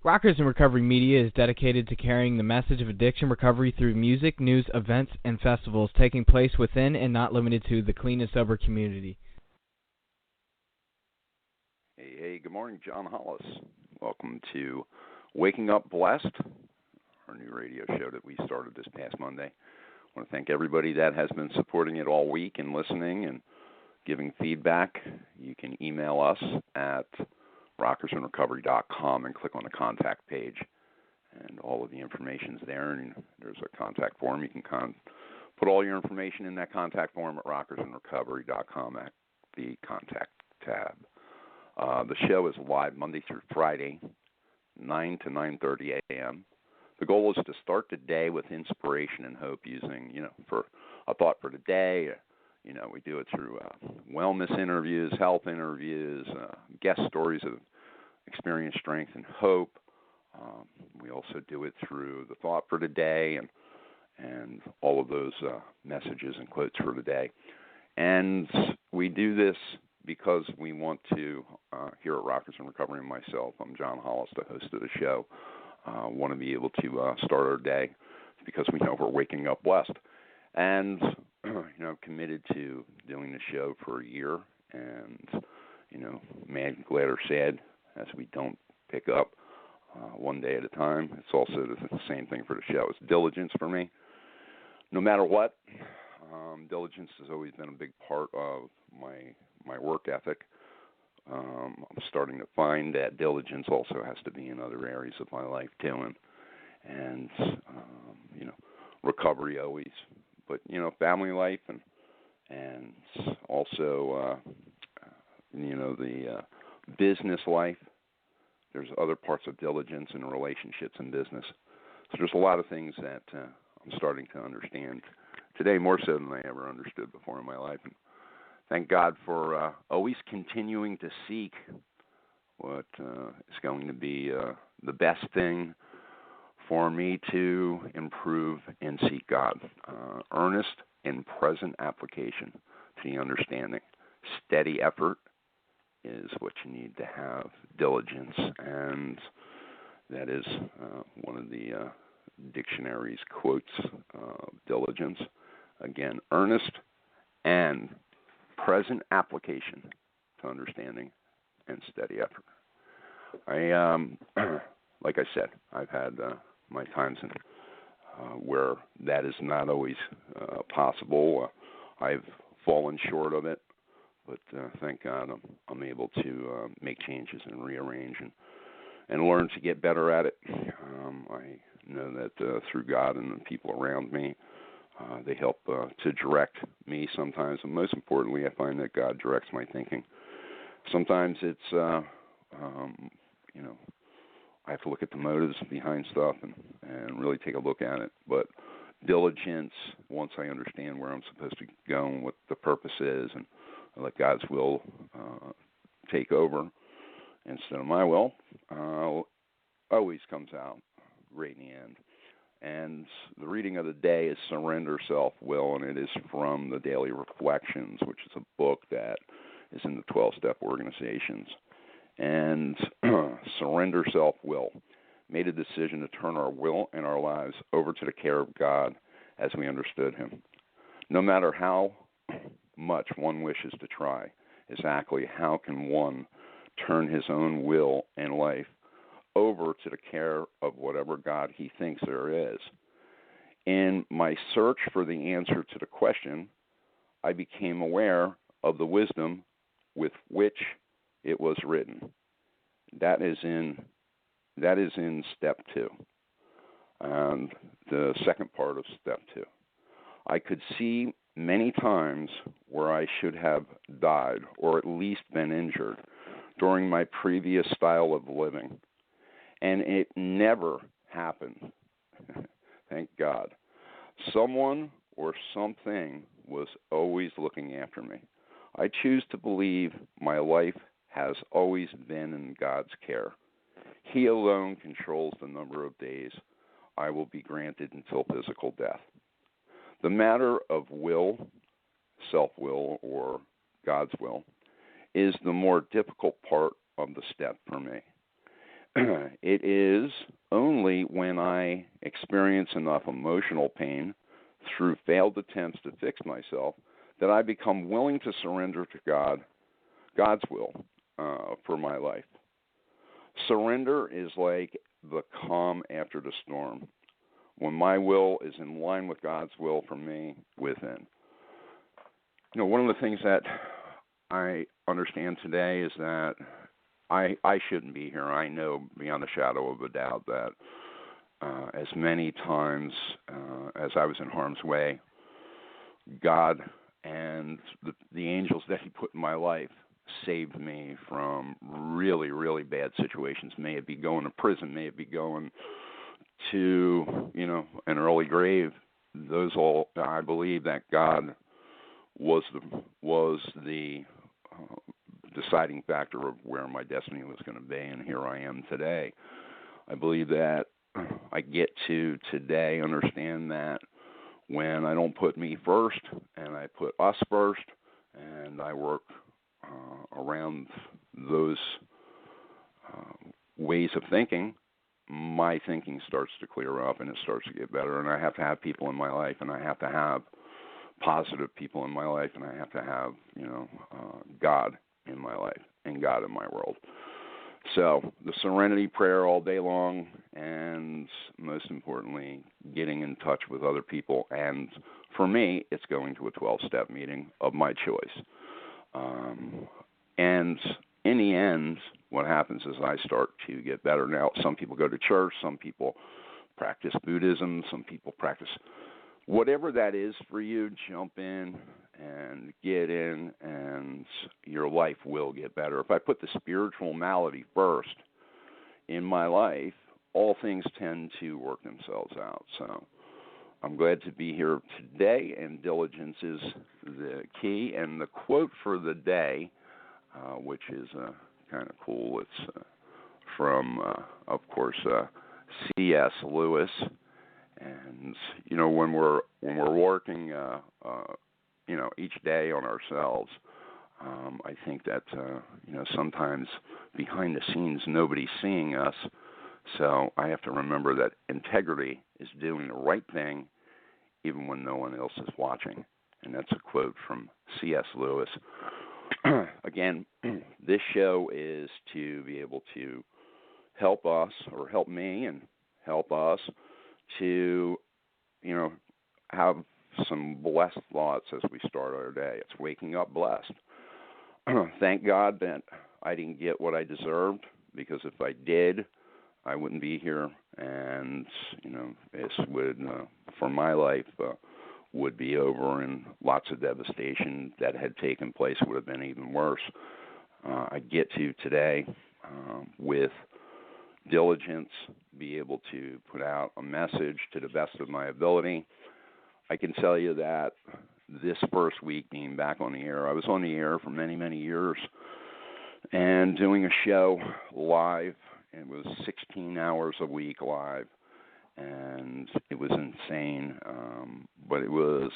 Rockers in Recovery Media is dedicated to carrying the message of addiction recovery through music, news, events, and festivals taking place within and not limited to the clean and sober community. Hey, good morning, John Hollis. Welcome to Waking Up Blessed, our new radio show that we started this past Monday. I want to thank everybody that has been supporting it all week and listening and giving feedback. You can email us at rockersinrecovery.com and click on the contact page, and all of the information's there, and there's a contact form. You can put all your information in that contact form at rockersinrecovery.com at the contact tab. The show is live Monday through Friday, 9 to 9:30 a.m. The goal is to start the day with inspiration and hope using, for a thought for the day. We do it through wellness interviews, health interviews, guest stories of experience, strength, and hope. We also do it through the thought for the day and all of those messages and quotes for the day. And we do this because we want to, here at Rockers in Recovery and myself, I'm John Hollis, the host of the show, want to be able to start our day because we know we're waking up blessed. And committed to doing the show for a year, and, mad, glad, or sad as we don't pick up one day at a time. It's also the same thing for the show. It's diligence for me. No matter what, diligence has always been a big part of my work ethic. I'm starting to find that diligence also has to be in other areas of my life too, and recovery always. But, family life and also, the business life. There's other parts of diligence in relationships and business. So there's a lot of things that I'm starting to understand today, more so than I ever understood before in my life. And thank God for always continuing to seek what is going to be the best thing for me to improve and seek God. Earnest and present application to the understanding. Steady effort is what you need to have. Diligence, and that is one of the dictionary's quotes of diligence. Again, earnest and present application to understanding and steady effort. Like I said, I've had my times in where that is not always possible. I've fallen short of it, but thank God I'm able to make changes and rearrange and learn to get better at it. I know that through God and the people around me, they help to direct me sometimes, and most importantly, I find that God directs my thinking. Sometimes it's, I have to look at the motives behind stuff and really take a look at it. But diligence, once I understand where I'm supposed to go and what the purpose is, and I let God's will take over instead of my will, always comes out great in the end. And the reading of the day is Surrender Self-Will, and it is from the Daily Reflections, which is a book that is in the 12-step organizations. And surrender self-will, made a decision to turn our will and our lives over to the care of God as we understood Him. No matter how much one wishes to try, exactly how can one turn his own will and life over to the care of whatever God he thinks there is? In my search for the answer to the question, I became aware of the wisdom with which it was written. That is in step 2, and the second part of step 2. I could see many times where I should have died or at least been injured during my previous style of living, and it never happened. Thank God. Someone or something was always looking after me. I choose to believe my life has always been in God's care. He alone controls the number of days I will be granted until physical death. The matter of will, self-will, or God's will, is the more difficult part of the step for me. It is only when I experience enough emotional pain through failed attempts to fix myself that I become willing to surrender to God's will for my life. Surrender is like the calm after the storm, when my will is in line with God's will for me within. One of the things that I understand today is that I shouldn't be here. I know beyond a shadow of a doubt that as many times as I was in harm's way, God and the angels that He put in my life saved me from really, really bad situations. May it be going to prison, may it be going to, an early grave. Those all, I believe that God was the deciding factor of where my destiny was going to be, and here I am today. I believe that I get to today understand that when I don't put me first and I put us first and I work around those ways of thinking, my thinking starts to clear up and it starts to get better. And I have to have people in my life, and I have to have positive people in my life, and I have to have, God in my life and God in my world. So the serenity prayer all day long, and most importantly, getting in touch with other people. And for me, it's going to a 12-step meeting of my choice. And in the end, what happens is I start to get better. Now, some people go to church, some people practice Buddhism, some people practice whatever that is for you. Jump in and get in, and your life will get better. If I put the spiritual malady first in my life, all things tend to work themselves out. So I'm glad to be here today, and diligence is the key. And the quote for the day, which is kind of cool, it's from, of course, C.S. Lewis. And when we're working, each day on ourselves, I think that sometimes behind the scenes nobody's seeing us. So I have to remember that integrity is doing the right thing even when no one else is watching. And that's a quote from C.S. Lewis. Again, this show is to be able to help us, or help me and help us to, have some blessed thoughts as we start our day. It's waking up blessed. Thank God that I didn't get what I deserved, because if I did, I wouldn't be here, and, this would, for my life, would be over, and lots of devastation that had taken place would have been even worse. I get to today, with diligence, be able to put out a message to the best of my ability. I can tell you that this first week being back on the air, I was on the air for many, many years and doing a show live. It was 16 hours a week live, and it was insane. But it was,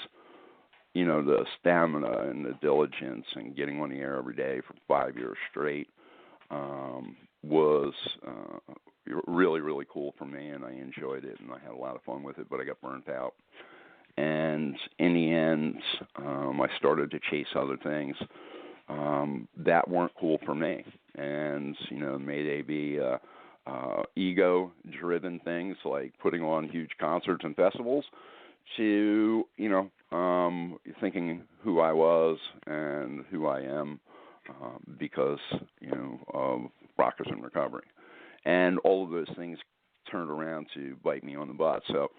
the stamina and the diligence and getting on the air every day for 5 years straight was really, really cool for me, and I enjoyed it, and I had a lot of fun with it, but I got burnt out. And in the end, I started to chase other things that weren't cool for me. And, may they be ego-driven things like putting on huge concerts and festivals, to, thinking who I was and who I am because, of Rockers in Recovery. And all of those things turned around to bite me on the butt. So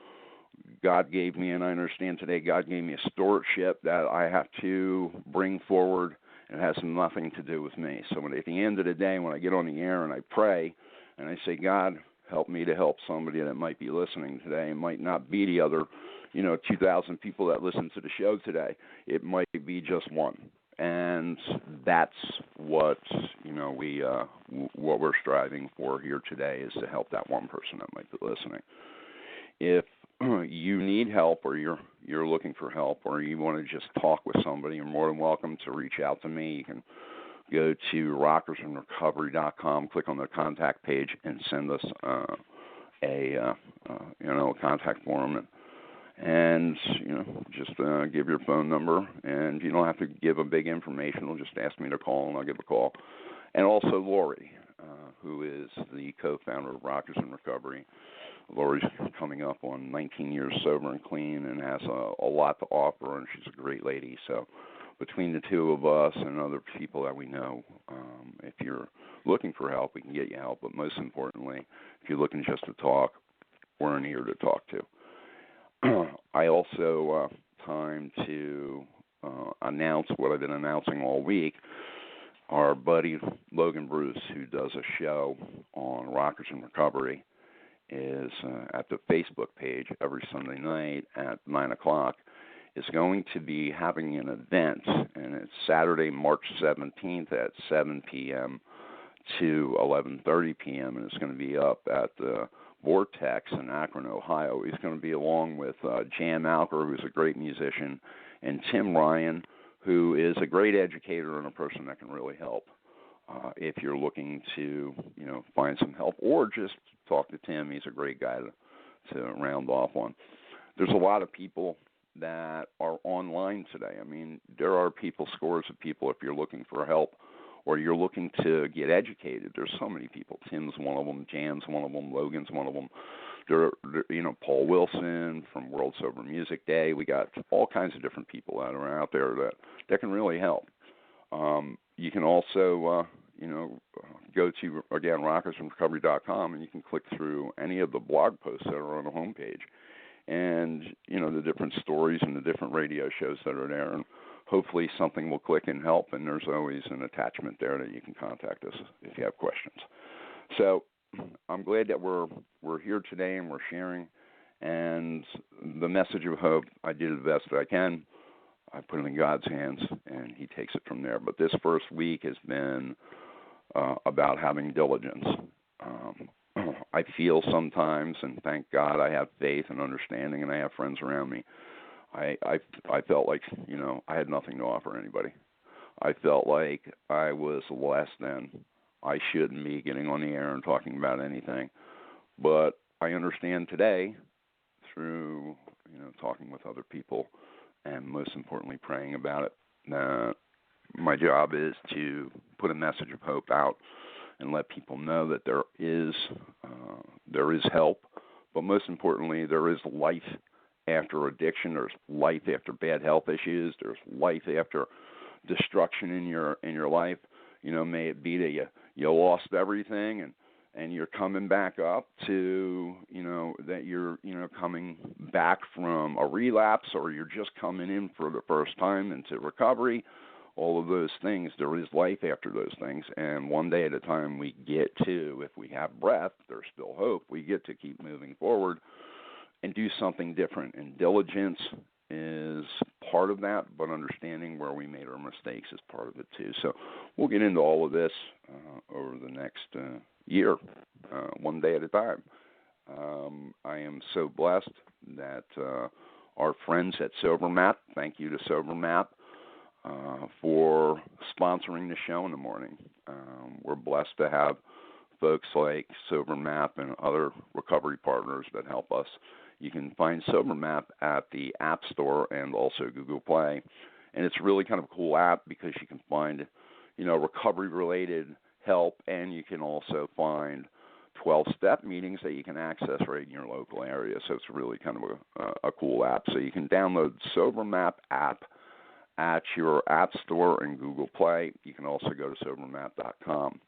God gave me, and I understand today, God gave me a stewardship that I have to bring forward, and it has nothing to do with me. So at the end of the day, when I get on the air and I pray and I say, God, help me to help somebody that might be listening today, it might not be the other, 2,000 people that listen to the show today. It might be just one. And that's what, what we're striving for here today, is to help that one person that might be listening. If you need help, or you're looking for help, or you want to just talk with somebody, you're more than welcome to reach out to me. You can go to rockersandrecovery.com, click on the contact page, and send us a contact form, and just give your phone number, and you don't have to give a big informational. Just ask me to call, and I'll give a call. And also Lori, who is the co-founder of Rockers in Recovery. Lori's coming up on 19 years sober and clean, and has a lot to offer, and she's a great lady. So between the two of us and other people that we know, if you're looking for help, we can get you help. But most importantly, if you're looking just to talk, we're an ear to talk to. I also time to announce what I've been announcing all week. Our buddy Logan Bruce, who does a show on Rockers in Recovery, is at the Facebook page every Sunday night at 9 o'clock, is going to be having an event, and it's Saturday, March 17th at 7 p.m. to 11:30 p.m., and it's going to be up at the Vortex in Akron, Ohio. He's going to be along with Jan Alker, who's a great musician, and Tim Ryan, who is a great educator and a person that can really help. If you're looking to, find some help, or just talk to Tim, he's a great guy to round off on. There's a lot of people that are online today. I mean, there are scores of people, if you're looking for help or you're looking to get educated. There's so many people. Tim's one of them, Jan's one of them, Logan's one of them. There, Paul Wilson from World Sober Music Day. We got all kinds of different people that are out there that can really help. You can also, go to, again, rockersandrecovery.com, and you can click through any of the blog posts that are on the homepage. And, the different stories and the different radio shows that are there. And hopefully something will click and help, and there's always an attachment there that you can contact us if you have questions. So I'm glad that we're here today and we're sharing. And the message of hope, I did the best that I can. I put it in God's hands, and he takes it from there. But this first week has been about having diligence. I feel sometimes, and thank God I have faith and understanding, and I have friends around me. I felt like, I had nothing to offer anybody. I felt like I was less than. I shouldn't be getting on the air and talking about anything. But I understand today through, talking with other people and most importantly praying about it, that my job is to put a message of hope out and let people know that there is help, but most importantly, there is life after addiction. There's life after bad health issues. There's life after destruction in your life. May it be that you lost everything and you're coming back up to, that you're, coming back from a relapse, or you're just coming in for the first time into recovery. All of those things, there is life after those things, and one day at a time we get to, if we have breath, there's still hope. We get to keep moving forward and do something different, and diligence is part of that, but understanding where we made our mistakes is part of it too. So we'll get into all of this over the next year, one day at a time. I am so blessed that our friends at SoberMap, thank you to SoberMap, for sponsoring the show in the morning. We're blessed to have folks like SoberMap and other recovery partners that help us. You can find SoberMap at the App Store and also Google Play. And it's really kind of a cool app because you can find, recovery-related help, and you can also find 12-step meetings that you can access right in your local area. So it's really kind of a cool app. So you can download SoberMap app at your App Store and Google Play. You can also go to SoberMap.com.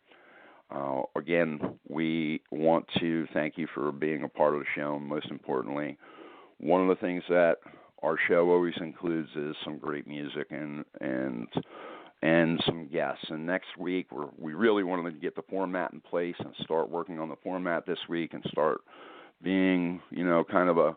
Again, we want to thank you for being a part of the show. And most importantly, one of the things that our show always includes is some great music and some guests. And next week, we really wanted to get the format in place and start working on the format this week and start being, kind of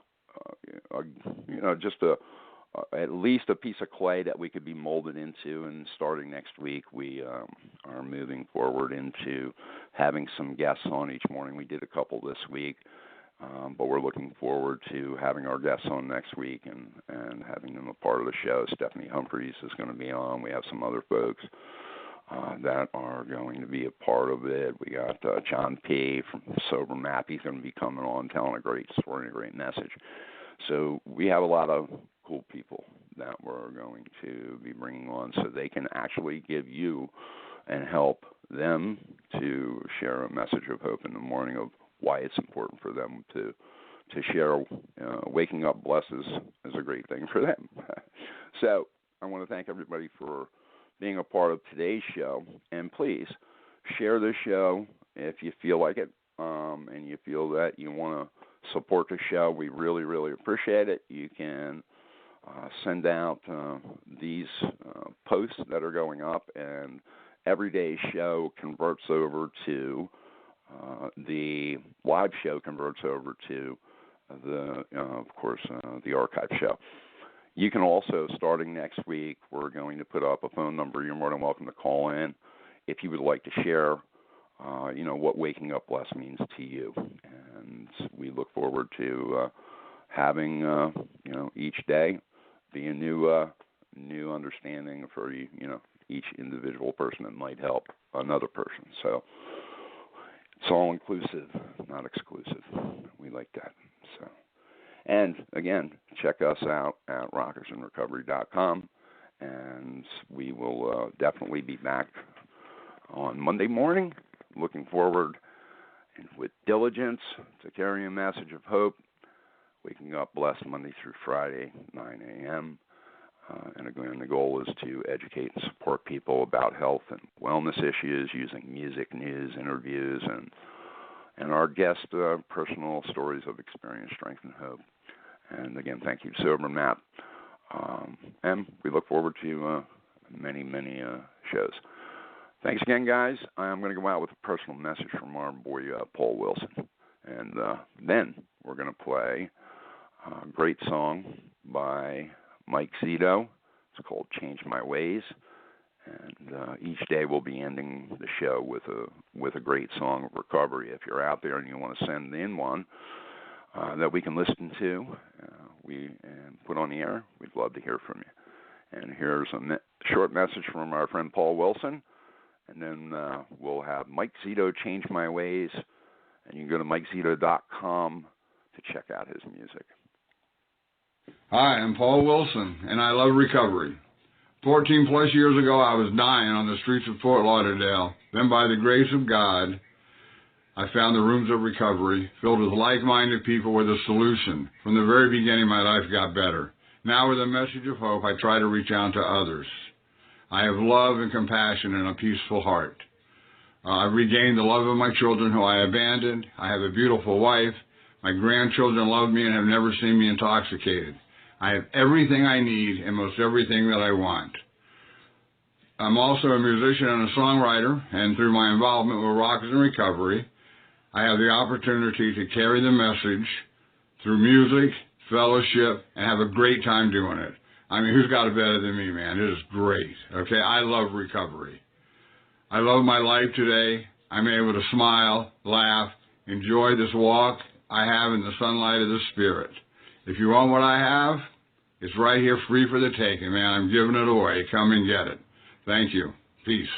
at least a piece of clay that we could be molded into. And starting next week, we are moving forward into having some guests on each morning. We did a couple this week, but we're looking forward to having our guests on next week and having them a part of the show. Stephanie Humphreys is going to be on. We have some other folks. that are going to be a part of it. We got John P. from SoberMap. He's going to be coming on, telling a great story and a great message. So we have a lot of cool people that we're going to be bringing on so they can actually give you and help them to share a message of hope in the morning of why it's important for them to share. Waking up blessed is a great thing for them. So I want to thank everybody for being a part of today's show, and please share this show if you feel like it, and you feel that you want to support the show. We really, really appreciate it. You can send out these posts that are going up, and every day's show converts over to the live show converts over to the, of course, the archive show. You can also, starting next week, we're going to put up a phone number. You're more than welcome to call in if you would like to share, what waking up blessed means to you. And we look forward to having, each day be a new understanding for each individual person that might help another person. So it's all inclusive, not exclusive. We like that. So. And, again, check us out at rockersinrecovery.com, and we will definitely be back on Monday morning, looking forward and with diligence to carry a message of hope, waking up blessed Monday through Friday, 9 a.m., and, again, the goal is to educate and support people about health and wellness issues using music, news, interviews, and our guest personal stories of experience, strength, and hope. And, again, thank you, SoberMap. And we look forward to many, many shows. Thanks again, guys. I'm going to go out with a personal message from our boy, Paul Wilson. And then we're going to play a great song by Mike Zito. It's called Change My Ways. And each day we'll be ending the show with a great song of recovery. If you're out there and you want to send in one that we can listen to, and put on the air, we'd love to hear from you. And here's a short message from our friend Paul Wilson, and then we'll have Mike Zito, Change My Ways, and you can go to MikeZito.com to check out his music. Hi, I'm Paul Wilson, and I love recovery. 14 plus years ago, I was dying on the streets of Fort Lauderdale. Then, by the grace of God, I found the rooms of recovery filled with like-minded people with a solution. From the very beginning, my life got better. Now, with a message of hope, I try to reach out to others. I have love and compassion and a peaceful heart. I've regained the love of my children who I abandoned. I have a beautiful wife. My grandchildren love me and have never seen me intoxicated. I have everything I need and most everything that I want. I'm also a musician and a songwriter, and through my involvement with Rockers in Recovery, I have the opportunity to carry the message through music, fellowship, and have a great time doing it. I mean, who's got it better than me, man? It is great, okay? I love recovery. I love my life today. I'm able to smile, laugh, enjoy this walk I have in the sunlight of the Spirit. If you want what I have, it's right here free for the taking, man. I'm giving it away. Come and get it. Thank you. Peace.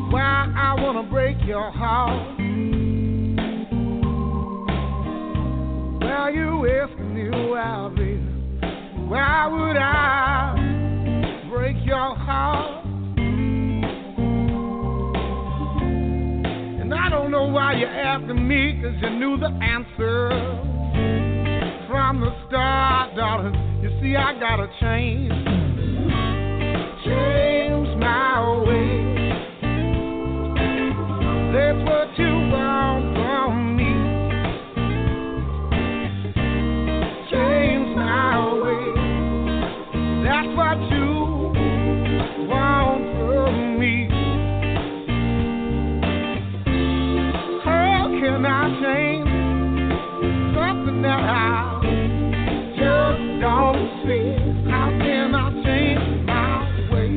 Why I wanna break your heart. Now you're asking me why, baby. Why would I break your heart? And I don't know why you're asking me, 'cause you knew the answer from the start, darling. You see, I gotta change my ways. That's what you want from me. Change my ways. That's what you want from me. How can I change something that I just don't see? How can I change my ways?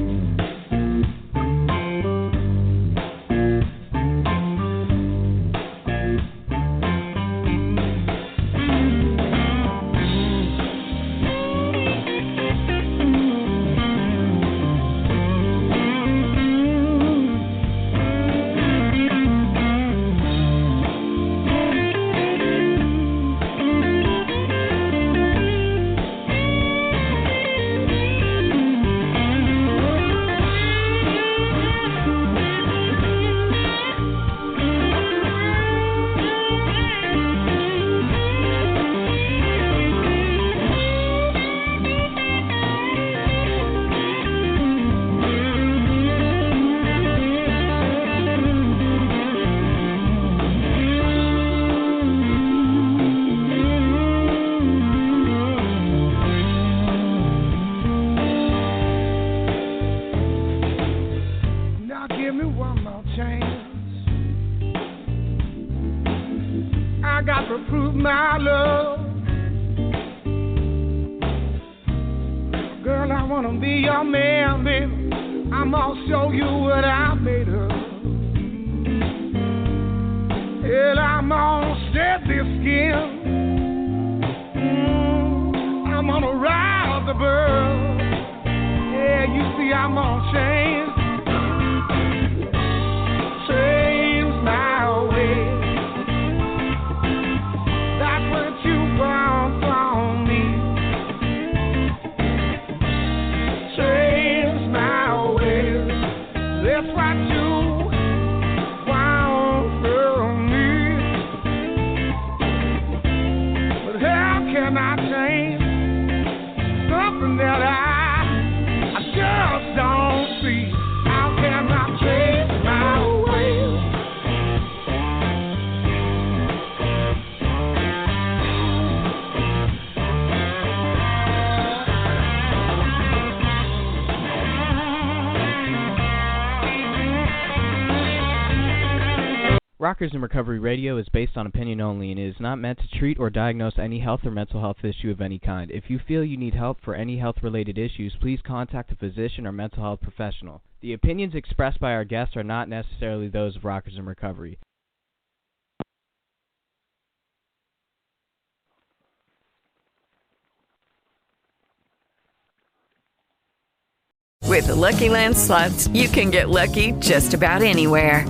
Rockers in Recovery Radio is based on opinion only and is not meant to treat or diagnose any health or mental health issue of any kind. If you feel you need help for any health-related issues, please contact a physician or mental health professional. The opinions expressed by our guests are not necessarily those of Rockers in Recovery. With the Lucky Land Slots, you can get lucky just about anywhere.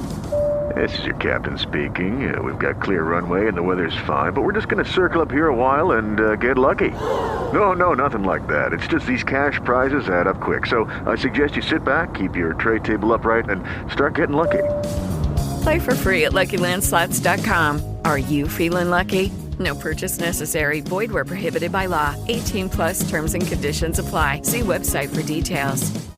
This is your captain speaking. We've got clear runway and the weather's fine, but we're just going to circle up here a while and get lucky. No, nothing like that. It's just these cash prizes add up quick. So I suggest you sit back, keep your tray table upright, and start getting lucky. Play for free at LuckyLandSlots.com. Are you feeling lucky? No purchase necessary. Void where prohibited by law. 18+ terms and conditions apply. See website for details.